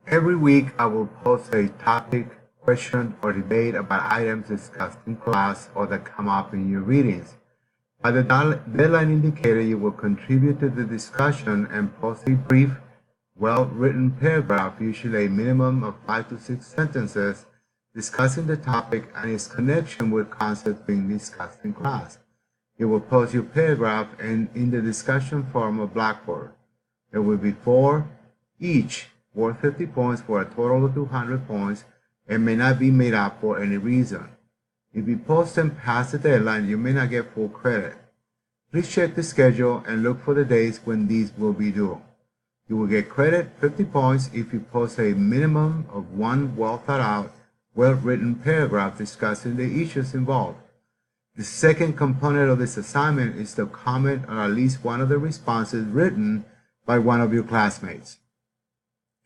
Every week, I will post a topic, question, or debate about items discussed in class or that come up in your readings. By the deadline indicator, you will contribute to the discussion and post a brief, well-written paragraph, usually a minimum of 5 to 6 sentences, discussing the topic and its connection with concepts being discussed in class. You will post your paragraph in the discussion forum of Blackboard. There will be 4 each, worth 50 points for a total of 200 points, and may not be made up for any reason. If you post them past the deadline, you may not get full credit. Please check the schedule and look for the days when these will be due. You will get credit 50 points if you post a minimum of one well-thought-out, well-written paragraph discussing the issues involved. The second component of this assignment is to comment on at least one of the responses written by one of your classmates.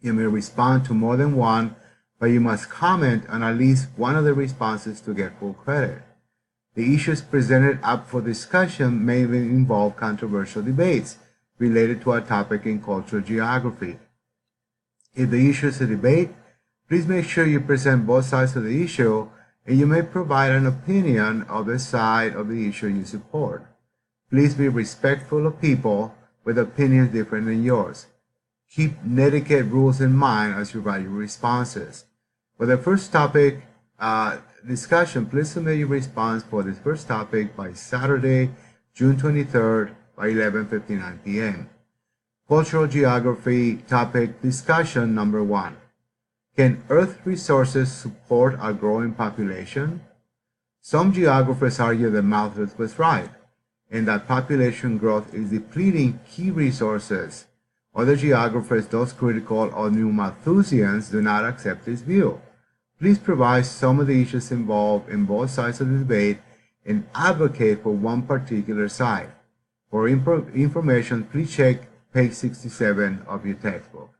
You may respond to more than one, but you must comment on at least one of the responses to get full credit. The issues presented up for discussion may even involve controversial debates related to a topic in cultural geography. If the issue is a debate, please make sure you present both sides of the issue, and you may provide an opinion of the side of the issue you support. Please be respectful of people with opinions different than yours. Keep netiquette rules in mind as you write your responses. For the first topic discussion, please submit your response for this first topic by Saturday, June 23rd by 11:59 p.m. Cultural Geography topic discussion number 1. Can Earth resources support a growing population? Some geographers argue that Malthus was right, and that population growth is depleting key resources. Other geographers, those critical of New Malthusians, do not accept this view. Please provide some of the issues involved in both sides of the debate and advocate for one particular side. For information, please check page 67 of your textbook.